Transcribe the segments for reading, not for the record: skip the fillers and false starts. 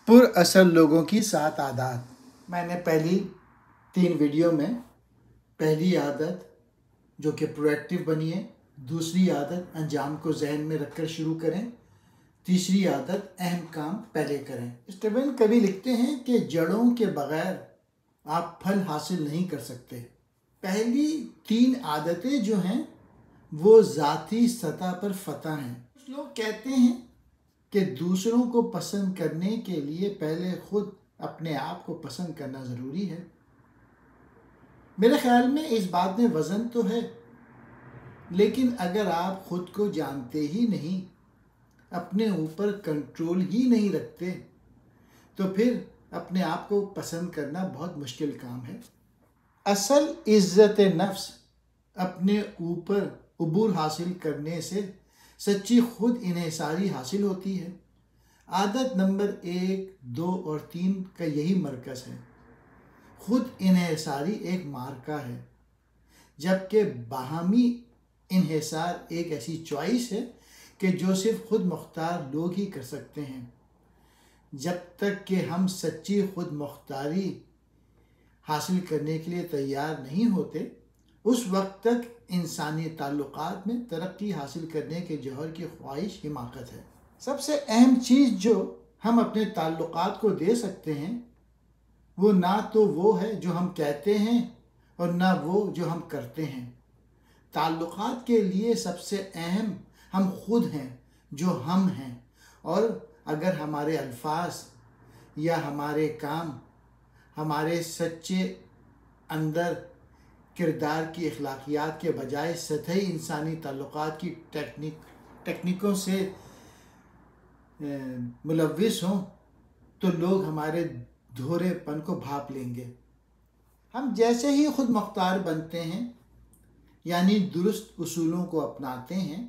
پر اثر لوگوں کی 7 عادات۔ میں نے پہلی 3 ویڈیو میں پہلی عادت جو کہ پرویکٹیو بنیے، دوسری عادت انجام کو ذہن میں رکھ کر شروع کریں، تیسری عادت اہم کام پہلے کریں۔ اسٹیون کبھی لکھتے ہیں کہ جڑوں کے بغیر آپ پھل حاصل نہیں کر سکتے۔ پہلی 3 عادتیں جو ہیں وہ ذاتی سطح پر فتح ہیں۔ کچھ لوگ کہتے ہیں کہ دوسروں کو پسند کرنے کے لیے پہلے خود اپنے آپ کو پسند کرنا ضروری ہے۔ میرے خیال میں اس بات میں وزن تو ہے، لیکن اگر آپ خود کو جانتے ہی نہیں، اپنے اوپر کنٹرول ہی نہیں رکھتے، تو پھر اپنے آپ کو پسند کرنا بہت مشکل کام ہے۔ اصل عزت نفس اپنے اوپر عبور حاصل کرنے سے سچی خود انحصاری حاصل ہوتی ہے۔ عادت نمبر 1، 2 اور 3 کا یہی مرکز ہے۔ خود انحصاری ایک مارکہ ہے، جبکہ باہمی انحصار ایک ایسی چوائس ہے کہ جو صرف خود مختار لوگ ہی کر سکتے ہیں۔ جب تک کہ ہم سچی خود مختاری حاصل کرنے کے لیے تیار نہیں ہوتے، اس وقت تک انسانی تعلقات میں ترقی حاصل کرنے کے جوہر کی خواہش حماقت ہے۔ سب سے اہم چیز جو ہم اپنے تعلقات کو دے سکتے ہیں، وہ نہ تو وہ ہے جو ہم کہتے ہیں اور نہ وہ جو ہم کرتے ہیں۔ تعلقات کے لیے سب سے اہم ہم خود ہیں جو ہم ہیں، اور اگر ہمارے الفاظ یا ہمارے کام ہمارے سچے اندر کردار کی اخلاقیات کے بجائے سطحی انسانی تعلقات کی ٹیکنیکوں سے ملوث ہوں، تو لوگ ہمارے دھورے پن کو بھاپ لیں گے۔ ہم جیسے ہی خود مختار بنتے ہیں، یعنی درست اصولوں کو اپناتے ہیں،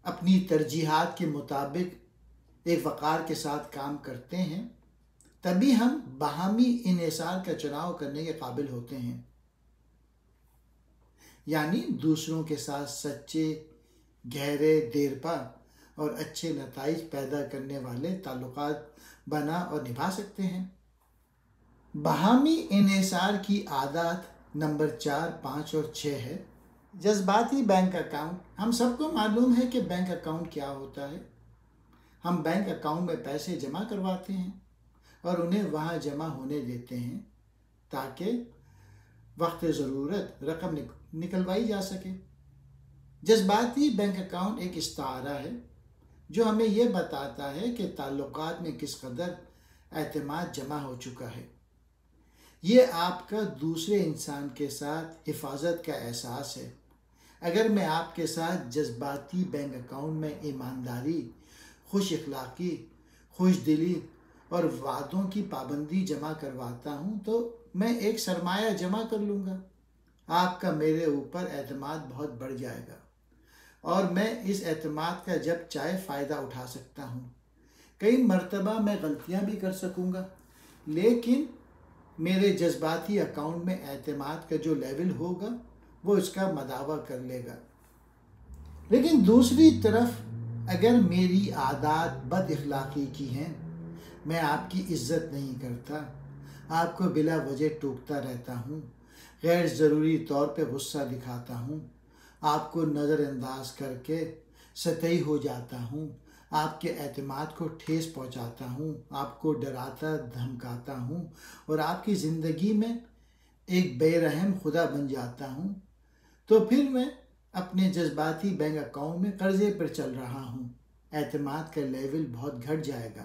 اپنی ترجیحات کے مطابق ایک وقار کے ساتھ کام کرتے ہیں، تبھی ہم باہمی انحصار کا چناؤ کرنے کے قابل ہوتے ہیں، یعنی دوسروں کے ساتھ سچے، گہرے، دیرپا اور اچھے نتائج پیدا کرنے والے تعلقات بنا اور نبھا سکتے ہیں۔ باہمی انحصار کی عادات نمبر 4، 5 اور 6 ہے جذباتی بینک اکاؤنٹ۔ ہم سب کو معلوم ہے کہ بینک اکاؤنٹ کیا ہوتا ہے۔ ہم بینک اکاؤنٹ میں پیسے جمع کرواتے ہیں اور انہیں وہاں جمع ہونے دیتے ہیں تاکہ وقت ضرورت رقم نکلوائی جا سکے۔ جذباتی بینک اکاؤنٹ ایک استعارہ ہے جو ہمیں یہ بتاتا ہے کہ تعلقات میں کس قدر اعتماد جمع ہو چکا ہے۔ یہ آپ کا دوسرے انسان کے ساتھ حفاظت کا احساس ہے۔ اگر میں آپ کے ساتھ جذباتی بینک اکاؤنٹ میں ایمانداری، خوش اخلاقی، خوش دلی اور وعدوں کی پابندی جمع کرواتا ہوں، تو میں ایک سرمایہ جمع کر لوں گا۔ آپ کا میرے اوپر اعتماد بہت بڑھ جائے گا اور میں اس اعتماد کا جب چاہے فائدہ اٹھا سکتا ہوں۔ کئی مرتبہ میں غلطیاں بھی کر سکوں گا، لیکن میرے جذباتی اکاؤنٹ میں اعتماد کا جو لیول ہوگا وہ اس کا مداوع کر لے گا۔ لیکن دوسری طرف اگر میری عادات بد اخلاقی کی ہیں، میں آپ کی عزت نہیں کرتا، آپ کو بلا وجہ ٹوکتا رہتا ہوں، غیر ضروری طور پہ غصہ دکھاتا ہوں، آپ کو نظر انداز کر کے سطحی ہو جاتا ہوں، آپ کے اعتماد کو ٹھیس پہنچاتا ہوں، آپ کو ڈراتا دھمکاتا ہوں اور آپ کی زندگی میں ایک بے رحم خدا بن جاتا ہوں، تو پھر میں اپنے جذباتی بینک اکاؤنٹ میں قرضے پر چل رہا ہوں۔ اعتماد کا لیول بہت گھٹ جائے گا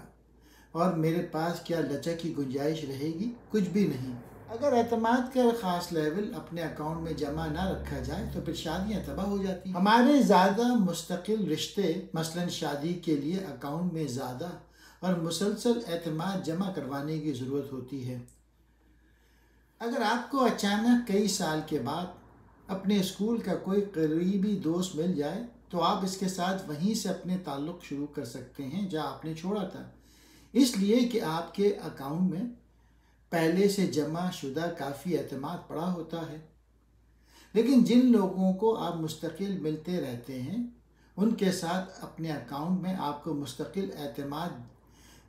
اور میرے پاس کیا لچک کی گنجائش رہے گی؟ کچھ بھی نہیں۔ اگر اعتماد کا خاص لیول اپنے اکاؤنٹ میں جمع نہ رکھا جائے تو پھر شادیاں تباہ ہو جاتی ہیں۔ ہمارے زیادہ مستقل رشتے، مثلاً شادی کے لیے اکاؤنٹ میں زیادہ اور مسلسل اعتماد جمع کروانے کی ضرورت ہوتی ہے۔ اگر آپ کو اچانک کئی سال کے بعد اپنے اسکول کا کوئی قریبی دوست مل جائے تو آپ اس کے ساتھ وہیں سے اپنے تعلق شروع کر سکتے ہیں جہاں آپ نے چھوڑا تھا، اس لیے کہ آپ کے اکاؤنٹ میں پہلے سے جمع شدہ کافی اعتماد پڑا ہوتا ہے۔ لیکن جن لوگوں کو آپ مستقل ملتے رہتے ہیں، ان کے ساتھ اپنے اکاؤنٹ میں آپ کو مستقل اعتماد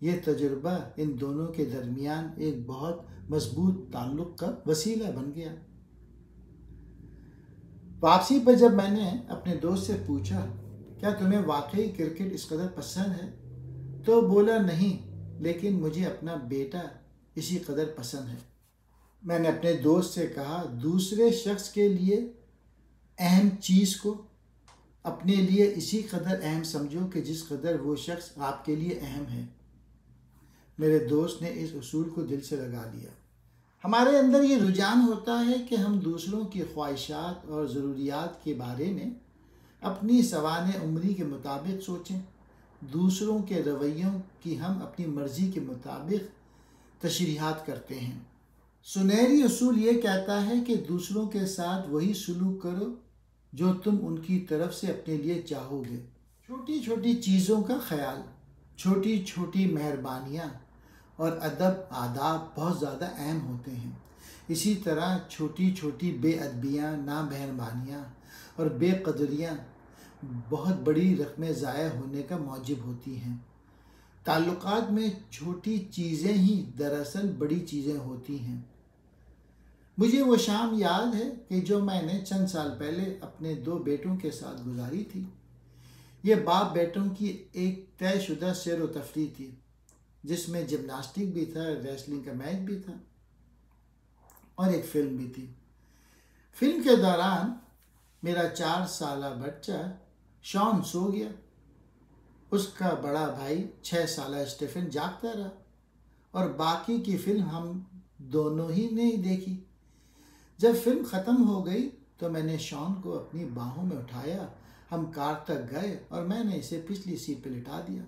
یہ تجربہ ان دونوں کے درمیان ایک بہت مضبوط تعلق کا وسیلہ بن گیا۔ واپسی پر جب میں نے اپنے دوست سے پوچھا کیا تمہیں واقعی کرکٹ اس قدر پسند ہے تو بولا نہیں، لیکن مجھے اپنا بیٹا اسی قدر پسند ہے۔ میں نے اپنے دوست سے کہا دوسرے شخص کے لیے اہم چیز کو اپنے لیے اسی قدر اہم سمجھو کہ جس قدر وہ شخص آپ کے لیے اہم ہے۔ میرے دوست نے اس اصول کو دل سے لگا لیا۔ ہمارے اندر یہ رجحان ہوتا ہے کہ ہم دوسروں کی خواہشات اور ضروریات کے بارے میں اپنی سوانح عمری کے مطابق سوچیں۔ دوسروں کے رویوں کی ہم اپنی مرضی کے مطابق تشریحات کرتے ہیں۔ سنہری اصول یہ کہتا ہے کہ دوسروں کے ساتھ وہی سلوک کرو جو تم ان کی طرف سے اپنے لیے چاہو گے۔ چھوٹی چھوٹی چیزوں کا خیال، چھوٹی چھوٹی مہربانیاں اور ادب آداب بہت زیادہ اہم ہوتے ہیں۔ اسی طرح چھوٹی چھوٹی بے ادبیاں، نامہربانیاں اور بے قدریاں بہت بڑی رقمیں ضائع ہونے کا موجب ہوتی ہیں۔ تعلقات میں چھوٹی چیزیں ہی دراصل بڑی چیزیں ہوتی ہیں۔ مجھے وہ شام یاد ہے کہ جو میں نے چند سال پہلے اپنے 2 بیٹوں کے ساتھ گزاری تھی۔ یہ باپ بیٹوں کی ایک طے شدہ سیر و تفریح تھی جس میں جمناسٹک بھی تھا، ریسلنگ کا میچ بھی تھا اور ایک فلم بھی تھی۔ فلم کے دوران میرا 4 سالہ بچہ شان سو گیا۔ اس کا بڑا بھائی 6 سالہ اسٹیفن جاگتا رہا اور باقی کی فلم ہم دونوں ہی نے دیکھی۔ جب فلم ختم ہو گئی تو میں نے شان کو اپنی باہوں میں اٹھایا، ہم کار تک گئے اور میں نے اسے پچھلی سیٹ پہ لٹا دیا۔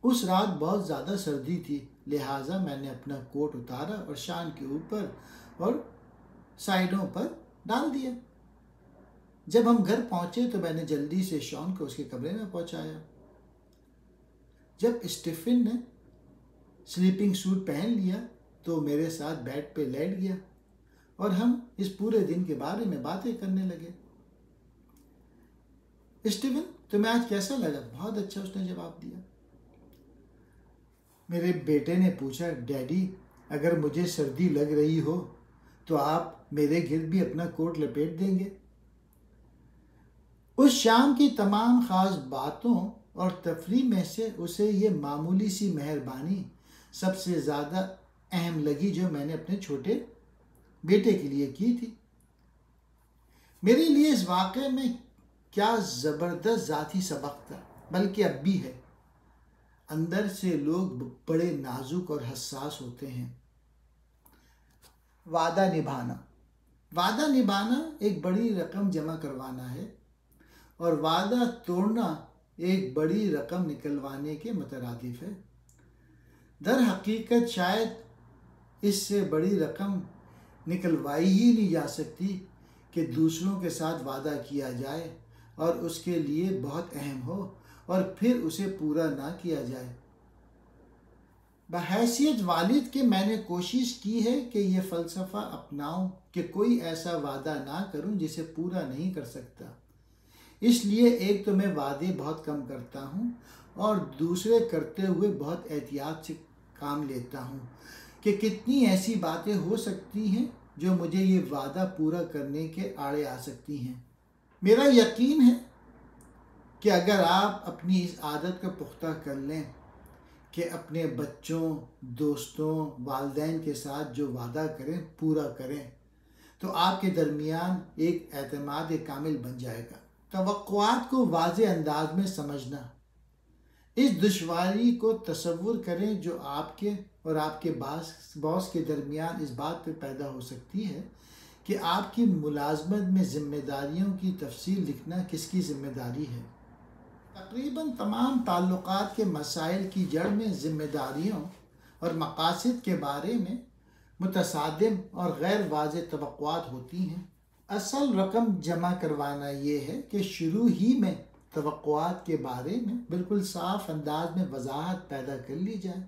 اس رات بہت زیادہ سردی تھی، لہٰذا میں نے اپنا کوٹ اتارا اور شان کے اوپر اور سائڈوں پر ڈال دیا۔ جب ہم گھر پہنچے تو میں نے جلدی سے شان کو اس کے کمرے میں پہنچایا۔ جب اسٹیفن نے سلیپنگ سوٹ پہن لیا تو میرے ساتھ بیڈ پہ لیٹ گیا اور ہم اس پورے دن کے بارے میں باتیں کرنے لگے۔ اسٹیفن تمہیں آج کیسا لگا؟ بہت اچھا، اس نے جواب دیا۔ میرے بیٹے نے پوچھا ڈیڈی اگر مجھے سردی لگ رہی ہو تو آپ میرے گرد بھی اپنا کوٹ لپیٹ دیں گے؟ اس شام کی تمام خاص باتوں اور تفریح میں سے اسے یہ معمولی سی مہربانی سب سے زیادہ اہم لگی جو میں نے اپنے چھوٹے بیٹے کے لیے کی تھی۔ میرے لیے اس واقعے میں کیا زبردست ذاتی سبق تھا، بلکہ اب بھی ہے۔ اندر سے لوگ بڑے نازک اور حساس ہوتے ہیں۔ وعدہ نبھانا۔ وعدہ نبھانا ایک بڑی رقم جمع کروانا ہے اور وعدہ توڑنا ایک بڑی رقم نکلوانے کے مترادف ہے۔ در حقیقت شاید اس سے بڑی رقم نکلوائی ہی نہیں جا سکتی کہ دوسروں کے ساتھ وعدہ کیا جائے اور اس کے لیے بہت اہم ہو اور پھر اسے پورا نہ کیا جائے۔ بحیثیت والد کے میں نے کوشش کی ہے کہ یہ فلسفہ اپناؤں کہ کوئی ایسا وعدہ نہ کروں جسے پورا نہیں کر سکتا۔ اس لیے ایک تو میں وعدے بہت کم کرتا ہوں اور دوسرے کرتے ہوئے بہت احتیاط سے کام لیتا ہوں کہ کتنی ایسی باتیں ہو سکتی ہیں جو مجھے یہ وعدہ پورا کرنے کے آڑے آ سکتی ہیں۔ میرا یقین ہے کہ اگر آپ اپنی اس عادت کو پختہ کر لیں کہ اپنے بچوں، دوستوں، والدین کے ساتھ جو وعدہ کریں پورا کریں تو آپ کے درمیان ایک اعتماد کامل بن جائے گا۔ توقعات کو واضح انداز میں سمجھنا۔ اس دشواری کو تصور کریں جو آپ کے اور آپ کے باس کے درمیان اس بات پہ پیدا ہو سکتی ہے کہ آپ کی ملازمت میں ذمہ داریوں کی تفصیل لکھنا کس کی ذمہ داری ہے۔ تقریباً تمام تعلقات کے مسائل کی جڑ میں ذمہ داریوں اور مقاصد کے بارے میں متصادم اور غیر واضح توقعات ہوتی ہیں۔ اصل رقم جمع کروانا یہ ہے کہ شروع ہی میں توقعات کے بارے میں بالکل صاف انداز میں وضاحت پیدا کر لی جائے۔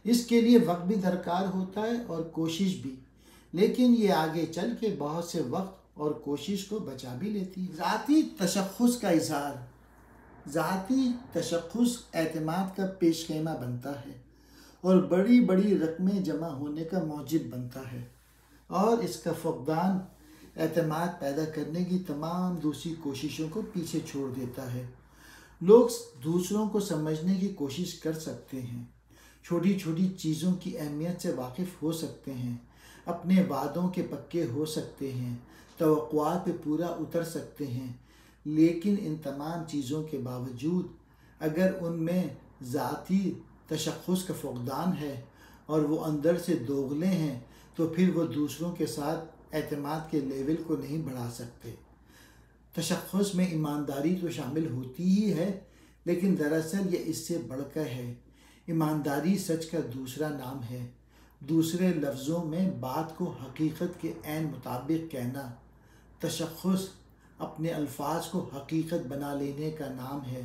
اس کے لیے وقت بھی درکار ہوتا ہے اور کوشش بھی، لیکن یہ آگے چل کے بہت سے وقت اور کوشش کو بچا بھی لیتی ہے۔ ذاتی تشخص کا اظہار۔ ذاتی تشخص اعتماد کا پیش خیمہ بنتا ہے اور بڑی بڑی رقمیں جمع ہونے کا موجب بنتا ہے، اور اس کا فقدان اعتماد پیدا کرنے کی تمام دوسری کوششوں کو پیچھے چھوڑ دیتا ہے۔ لوگ دوسروں کو سمجھنے کی کوشش کر سکتے ہیں، چھوٹی چھوٹی چیزوں کی اہمیت سے واقف ہو سکتے ہیں، اپنے وعدوں کے پکے ہو سکتے ہیں، توقعات پہ پورا اتر سکتے ہیں، لیکن ان تمام چیزوں کے باوجود اگر ان میں ذاتی تشخص کا فقدان ہے اور وہ اندر سے دوغلے ہیں تو پھر وہ دوسروں کے ساتھ اعتماد کے لیول کو نہیں بڑھا سکتے۔ تشخص میں ایمانداری تو شامل ہوتی ہی ہے، لیکن دراصل یہ اس سے بڑھ کر ہے۔ ایمانداری سچ کا دوسرا نام ہے، دوسرے لفظوں میں بات کو حقیقت کے عین مطابق کہنا۔ تشخص اپنے الفاظ کو حقیقت بنا لینے کا نام ہے،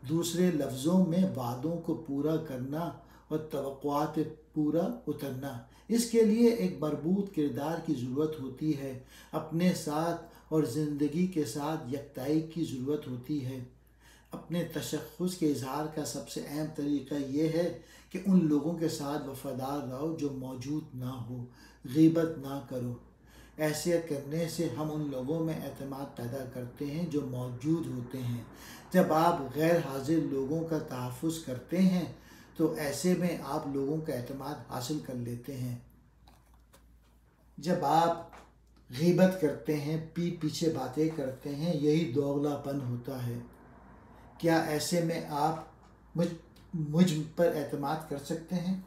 دوسرے لفظوں میں وعدوں کو پورا کرنا اور توقعات پہ پورا اترنا۔ اس کے لیے ایک مربوط کردار کی ضرورت ہوتی ہے، اپنے ساتھ اور زندگی کے ساتھ یکتائی کی ضرورت ہوتی ہے۔ اپنے تشخص کے اظہار کا سب سے اہم طریقہ یہ ہے کہ ان لوگوں کے ساتھ وفادار رہو جو موجود نہ ہو، غیبت نہ کرو۔ ایسے کرنے سے ہم ان لوگوں میں اعتماد پیدا کرتے ہیں جو موجود ہوتے ہیں۔ جب آپ غیر حاضر لوگوں کا تحفظ کرتے ہیں تو ایسے میں آپ لوگوں کا اعتماد حاصل کر لیتے ہیں۔ جب آپ غیبت کرتے ہیں، پیٹھ پیچھے باتیں کرتے ہیں، یہی دوغلا پن ہوتا ہے۔ کیا ایسے میں آپ مجھ پر اعتماد کر سکتے ہیں؟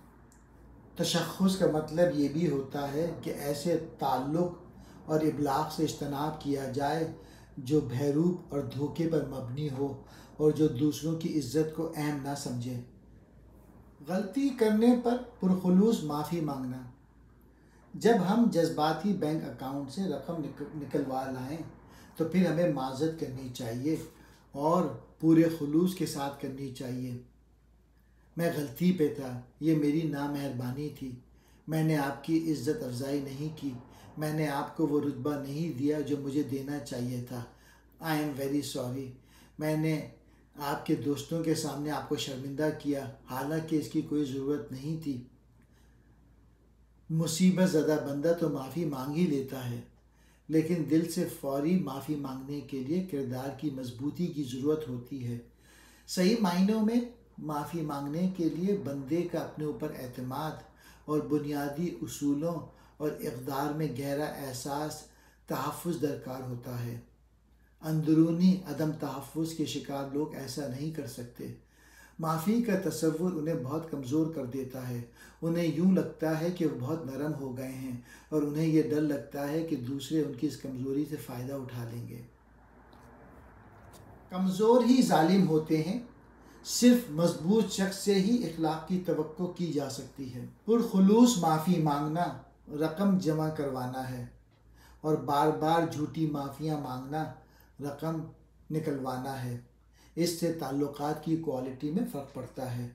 تشخص کا مطلب یہ بھی ہوتا ہے کہ ایسے تعلق اور ابلاغ سے اجتناب کیا جائے جو بہروپ اور دھوکے پر مبنی ہو اور جو دوسروں کی عزت کو اہم نہ سمجھے۔ غلطی کرنے پر پرخلوص معافی مانگنا۔ جب ہم جذباتی بینک اکاؤنٹ سے رقم نکلوا لائیں تو پھر ہمیں معذرت کرنی چاہیے اور پورے خلوص کے ساتھ کرنی چاہیے۔ میں غلطی پہ تھا، یہ میری نامہربانی تھی، میں نے آپ کی عزت افزائی نہیں کی، میں نے آپ کو وہ رتبہ نہیں دیا جو مجھے دینا چاہیے تھا، آئی ایم ویری سوری، میں نے آپ کے دوستوں کے سامنے آپ کو شرمندہ کیا، حالانکہ اس کی کوئی ضرورت نہیں تھی۔ مصیبت زدہ بندہ تو معافی مانگ ہی لیتا ہے، لیکن دل سے فوری معافی مانگنے کے لیے کردار کی مضبوطی کی ضرورت ہوتی ہے۔ صحیح معنوں میں معافی مانگنے کے لیے بندے کا اپنے اوپر اعتماد اور بنیادی اصولوں اور اقدار میں گہرا احساس تحفظ درکار ہوتا ہے۔ اندرونی عدم تحفظ کے شکار لوگ ایسا نہیں کر سکتے۔ معافی کا تصور انہیں بہت کمزور کر دیتا ہے، انہیں یوں لگتا ہے کہ وہ بہت نرم ہو گئے ہیں اور انہیں یہ ڈر لگتا ہے کہ دوسرے ان کی اس کمزوری سے فائدہ اٹھا لیں گے۔ کمزور ہی ظالم ہوتے ہیں، صرف مضبوط شخص سے ہی اخلاق کی توقع کی جا سکتی ہے۔ پرخلوص معافی مانگنا رقم جمع کروانا ہے اور بار بار جھوٹی معافیاں مانگنا رقم نکلوانا ہے۔ اس سے تعلقات کی کوالٹی میں فرق پڑتا ہے۔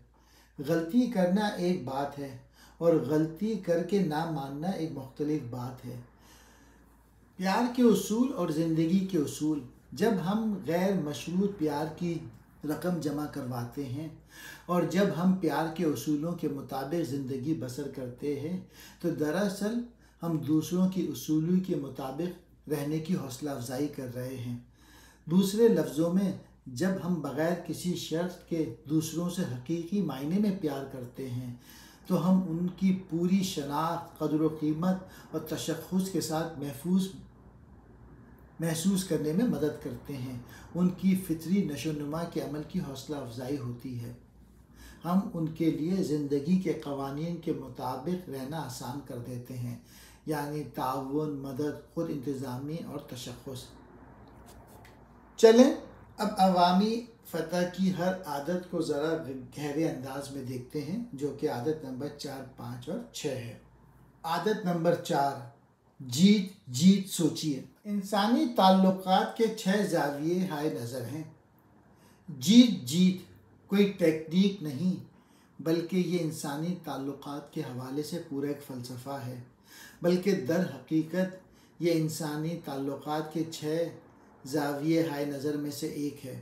غلطی کرنا ایک بات ہے اور غلطی کر کے نہ ماننا ایک مختلف بات ہے۔ پیار کے اصول اور زندگی کے اصول۔ جب ہم غیر مشروط پیار کی رقم جمع کرواتے ہیں اور جب ہم پیار کے اصولوں کے مطابق زندگی بسر کرتے ہیں تو دراصل ہم دوسروں کی اصولوں کے مطابق رہنے کی حوصلہ افزائی کر رہے ہیں۔ دوسرے لفظوں میں جب ہم بغیر کسی شرط کے دوسروں سے حقیقی معنی میں پیار کرتے ہیں تو ہم ان کی پوری شناخت، قدر و قیمت اور تشخص کے ساتھ محسوس کرنے میں مدد کرتے ہیں۔ ان کی فطری نشو و نما کے عمل کی حوصلہ افزائی ہوتی ہے۔ ہم ان کے لیے زندگی کے قوانین کے مطابق رہنا آسان کر دیتے ہیں، یعنی تعاون، مدد، خود انتظامی اور تشخص۔ چلیں اب عوامی فتح کی ہر عادت کو ذرا گہرے انداز میں دیکھتے ہیں، جو کہ عادت نمبر 4، 5 اور 6 ہے۔ عادت نمبر 4، جیت سوچیے۔ انسانی تعلقات کے 6 زاویے ہائے نظر ہیں۔ جیت کوئی ٹیکنیک نہیں، بلکہ یہ انسانی تعلقات کے حوالے سے پورا ایک فلسفہ ہے، بلکہ در حقیقت یہ انسانی تعلقات کے 6 زاویے ہائے نظر میں سے ایک ہے۔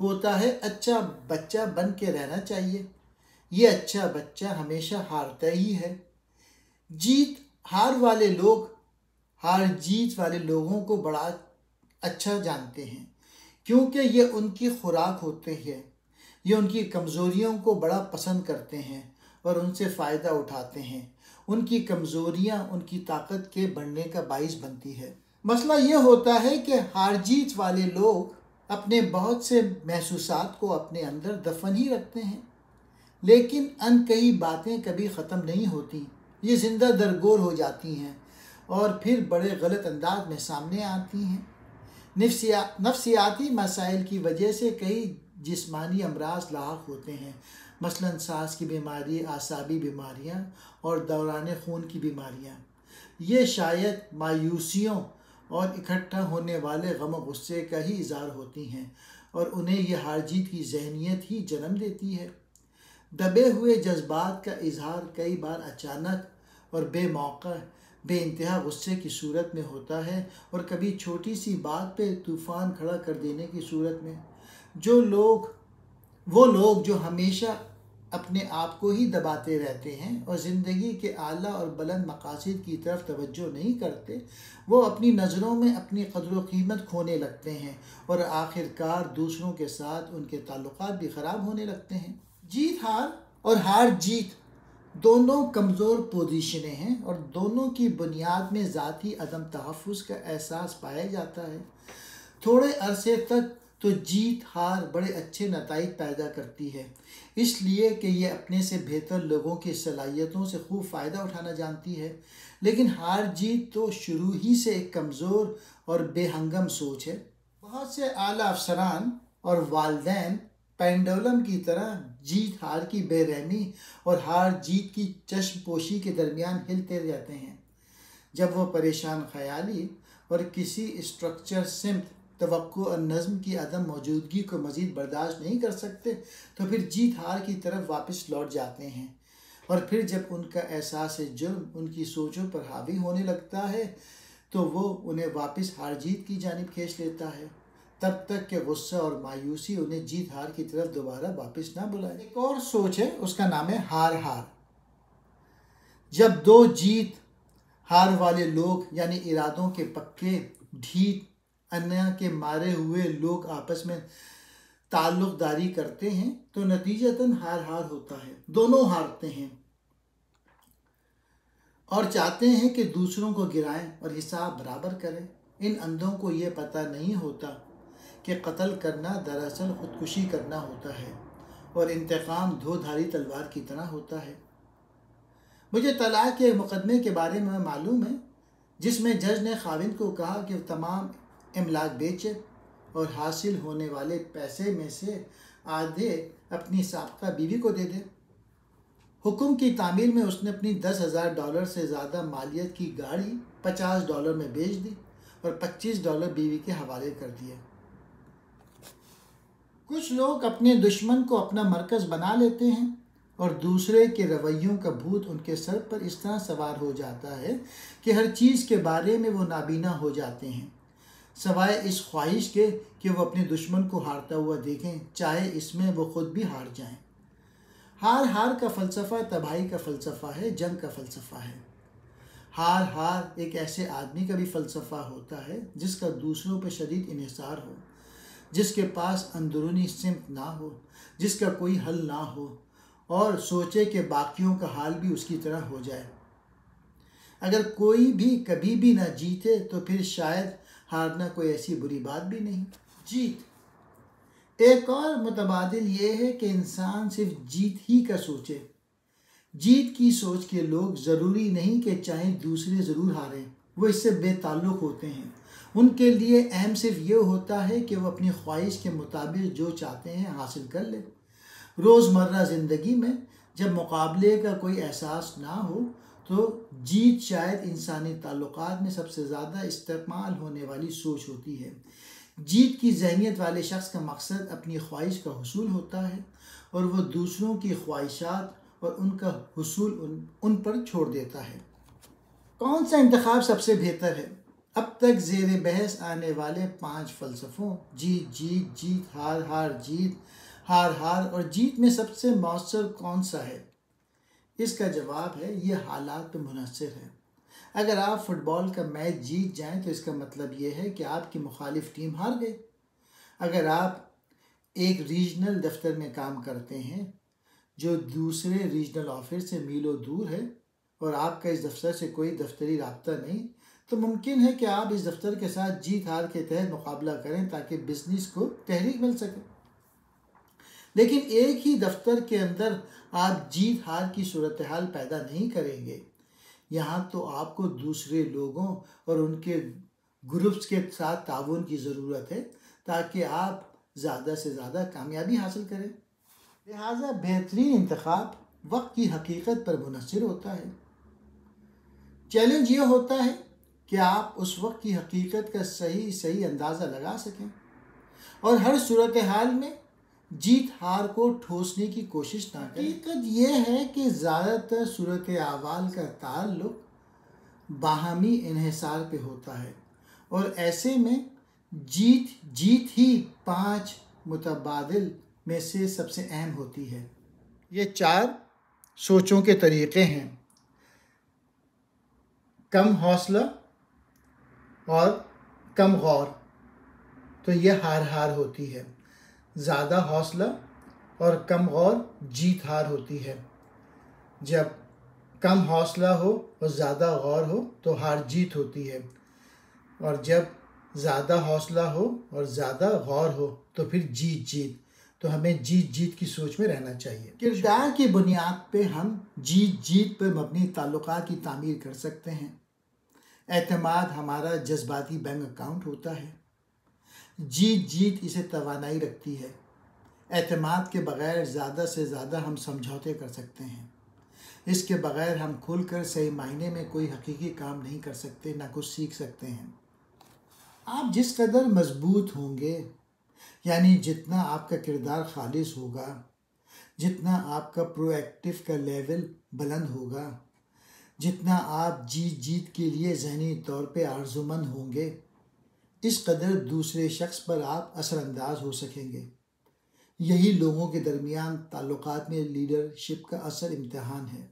ہوتا ہے اچھا بچہ بن کے رہنا چاہیے۔ یہ اچھا بچہ ہمیشہ ہارتا ہی ہے۔ ہار جیت والے لوگوں کو بڑا اچھا جانتے ہیں، کیونکہ یہ ان کی خوراک ہوتے ہیں۔ یہ ان کی کمزوریوں کو بڑا پسند کرتے ہیں اور ان سے فائدہ اٹھاتے ہیں۔ ان کی کمزوریاں ان کی طاقت کے بڑھنے کا باعث بنتی ہے۔ مسئلہ یہ ہوتا ہے کہ ہار جیت والے لوگ اپنے بہت سے محسوسات کو اپنے اندر دفن ہی رکھتے ہیں، لیکن ان کئی باتیں کبھی ختم نہیں ہوتی۔ یہ زندہ درگور ہو جاتی ہیں اور پھر بڑے غلط انداز میں سامنے آتی ہیں۔ نفسیاتی مسائل کی وجہ سے کئی جسمانی امراض لاحق ہوتے ہیں، مثلاً سانس کی بیماری، اعصابی بیماریاں اور دوران خون کی بیماریاں۔ یہ شاید مایوسیوں اور اکٹھا ہونے والے غم و غصے کا ہی اظہار ہوتی ہیں، اور انہیں یہ ہار جیت کی ذہنیت ہی جنم دیتی ہے۔ دبے ہوئے جذبات کا اظہار کئی بار اچانک اور بے موقع بے انتہا غصے کی صورت میں ہوتا ہے، اور کبھی چھوٹی سی بات پہ طوفان کھڑا کر دینے کی صورت میں۔ وہ لوگ جو ہمیشہ اپنے آپ کو ہی دباتے رہتے ہیں اور زندگی کے اعلیٰ اور بلند مقاصد کی طرف توجہ نہیں کرتے، وہ اپنی نظروں میں اپنی قدر و قیمت کھونے لگتے ہیں، اور آخر کار دوسروں کے ساتھ ان کے تعلقات بھی خراب ہونے لگتے ہیں۔ جیت ہار اور ہار جیت دونوں کمزور پوزیشنیں ہیں، اور دونوں کی بنیاد میں ذاتی عدم تحفظ کا احساس پایا جاتا ہے۔ تھوڑے عرصے تک تو جیت ہار بڑے اچھے نتائج پیدا کرتی ہے، اس لیے کہ یہ اپنے سے بہتر لوگوں کی صلاحیتوں سے خوب فائدہ اٹھانا جانتی ہے، لیکن ہار جیت تو شروع ہی سے ایک کمزور اور بے ہنگم سوچ ہے۔ بہت سے اعلیٰ افسران اور والدین پینڈولم کی طرح جیت ہار کی بے رحمی اور ہار جیت کی چشم پوشی کے درمیان ہلتے رہتے ہیں۔ جب وہ پریشان خیالی اور کسی اسٹرکچر، سمت، توقع اور نظم کی عدم موجودگی کو مزید برداشت نہیں کر سکتے تو پھر جیت ہار کی طرف واپس لوٹ جاتے ہیں، اور پھر جب ان کا احساس جرم ان کی سوچوں پر حاوی ہونے لگتا ہے تو وہ انہیں واپس ہار جیت کی جانب کھینچ لیتا ہے، تب تک کہ غصہ اور مایوسی انہیں جیت ہار کی طرف دوبارہ واپس نہ بلائے۔ ایک اور سوچ ہے، اس کا نام ہے ہار ہار۔ جب دو جیت ہار والے لوگ یعنی ارادوں کے پکے، ڈھیٹ، انیا کے مارے ہوئے لوگ آپس میں تعلق داری کرتے ہیں تو نتیجتاً ہار ہار ہوتا ہے۔ دونوں ہارتے ہیں اور چاہتے ہیں کہ دوسروں کو گرائیں اور حساب برابر کریں۔ ان اندھوں کو یہ پتہ نہیں ہوتا کہ قتل کرنا دراصل خودکشی کرنا ہوتا ہے، اور انتقام دو دھاری تلوار کی طرح ہوتا ہے۔ مجھے طلاق کے مقدمے کے بارے میں معلوم ہے جس میں جج نے خاوند کو کہا کہ تمام املاک بیچے اور حاصل ہونے والے پیسے میں سے آدھے اپنی سابقہ بیوی کو دے دے۔ حکم کی تعمیل میں اس نے اپنی $10,000 سے زیادہ مالیت کی گاڑی $50 میں بیچ دی اور $25 بیوی کے حوالے کر دیے۔ کچھ لوگ اپنے دشمن کو اپنا مرکز بنا لیتے ہیں اور دوسرے کے رویوں کا بھوت ان کے سر پر اس طرح سوار ہو جاتا ہے کہ ہر چیز کے بارے میں وہ نابینا ہو جاتے ہیں، سوائے اس خواہش کے کہ وہ اپنے دشمن کو ہارتا ہوا دیکھیں، چاہے اس میں وہ خود بھی ہار جائیں۔ ہار ہار کا فلسفہ تباہی کا فلسفہ ہے، جنگ کا فلسفہ ہے۔ ہار ہار ایک ایسے آدمی کا بھی فلسفہ ہوتا ہے جس کا دوسروں پہ شدید انحصار ہو، جس کے پاس اندرونی سمت نہ ہو، جس کا کوئی حل نہ ہو، اور سوچے کہ باقیوں کا حال بھی اس کی طرح ہو جائے۔ اگر کوئی بھی کبھی بھی نہ جیتے تو پھر شاید ہارنا کوئی ایسی بری بات بھی نہیں۔ جیت ایک اور متبادل یہ ہے کہ انسان صرف جیت ہی کا سوچے۔ جیت کی سوچ کے لوگ ضروری نہیں کہ چاہیں دوسرے ضرور ہاریں، وہ اس سے بے تعلق ہوتے ہیں۔ ان کے لیے اہم صرف یہ ہوتا ہے کہ وہ اپنی خواہش کے مطابق جو چاہتے ہیں حاصل کر لیں۔ روزمرہ زندگی میں جب مقابلے کا کوئی احساس نہ ہو تو جیت شاید انسانی تعلقات میں سب سے زیادہ استعمال ہونے والی سوچ ہوتی ہے۔ جیت کی ذہنیت والے شخص کا مقصد اپنی خواہش کا حصول ہوتا ہے، اور وہ دوسروں کی خواہشات اور ان کا حصول ان پر چھوڑ دیتا ہے۔ کون سا انتخاب سب سے بہتر ہے؟ اب تک زیر بحث آنے والے 5 فلسفوں جیت جیت جیت ہار ہار جیت ہار ہار اور جیت میں سب سے مؤثر کون سا ہے؟ اس کا جواب ہے یہ حالات پہ منحصر ہے۔ اگر آپ فٹ بال کا میچ جیت جائیں تو اس کا مطلب یہ ہے کہ آپ کی مخالف ٹیم ہار گئی۔ اگر آپ ایک ریجنل دفتر میں کام کرتے ہیں جو دوسرے ریجنل آفس سے میلوں دور ہے اور آپ کا اس دفتر سے کوئی دفتری رابطہ نہیں، تو ممکن ہے کہ آپ اس دفتر کے ساتھ جیت ہار کے تحت مقابلہ کریں تاکہ بزنس کو تحریک مل سکے۔ لیکن ایک ہی دفتر کے اندر آپ جیت ہار کی صورتحال پیدا نہیں کریں گے۔ یہاں تو آپ کو دوسرے لوگوں اور ان کے گروپس کے ساتھ تعاون کی ضرورت ہے تاکہ آپ زیادہ سے زیادہ کامیابی حاصل کریں۔ لہٰذا بہترین انتخاب وقت کی حقیقت پر منحصر ہوتا ہے۔ چیلنج یہ ہوتا ہے کہ آپ اس وقت کی حقیقت کا صحیح اندازہ لگا سکیں اور ہر صورتحال میں جیت ہار کو ٹھوسنے کی کوشش نہ کریں۔ حقیقت یہ ہے کہ زیادہ تر صورتحال کا تعلق باہمی انحصار پہ ہوتا ہے اور ایسے میں جیت ہی 5 متبادل میں سے سب سے اہم ہوتی ہے۔ یہ 4 سوچوں کے طریقے ہیں: کم حوصلہ اور کم غور، تو یہ ہار ہار ہوتی ہے۔ زیادہ حوصلہ اور کم غور جیت ہار ہوتی ہے۔ جب کم حوصلہ ہو اور زیادہ غور ہو تو ہار جیت ہوتی ہے، اور جب زیادہ حوصلہ ہو اور زیادہ غور ہو تو پھر جیت جیت۔ تو ہمیں جیت جیت کی سوچ میں رہنا چاہیے۔ کردار کی بنیاد پہ ہم جیت جیت پر مبنی تعلقات کی تعمیر کر سکتے ہیں۔ اعتماد ہمارا جذباتی بینک اکاؤنٹ ہوتا ہے۔ جیت جیت اسے توانائی رکھتی ہے۔ اعتماد کے بغیر زیادہ سے زیادہ ہم سمجھوتے کر سکتے ہیں۔ اس کے بغیر ہم کھل کر صحیح معنی میں کوئی حقیقی کام نہیں کر سکتے، نہ کچھ سیکھ سکتے ہیں۔ آپ جس قدر مضبوط ہوں گے، یعنی جتنا آپ کا کردار خالص ہوگا، جتنا آپ کا پرو ایکٹیو کا لیول بلند ہوگا، جتنا آپ جیت جیت کے لیے ذہنی طور پہ آرزومند ہوں گے، اس قدر دوسرے شخص پر آپ اثر انداز ہو سکیں گے۔ یہی لوگوں کے درمیان تعلقات میں لیڈرشپ کا اصل امتحان ہے۔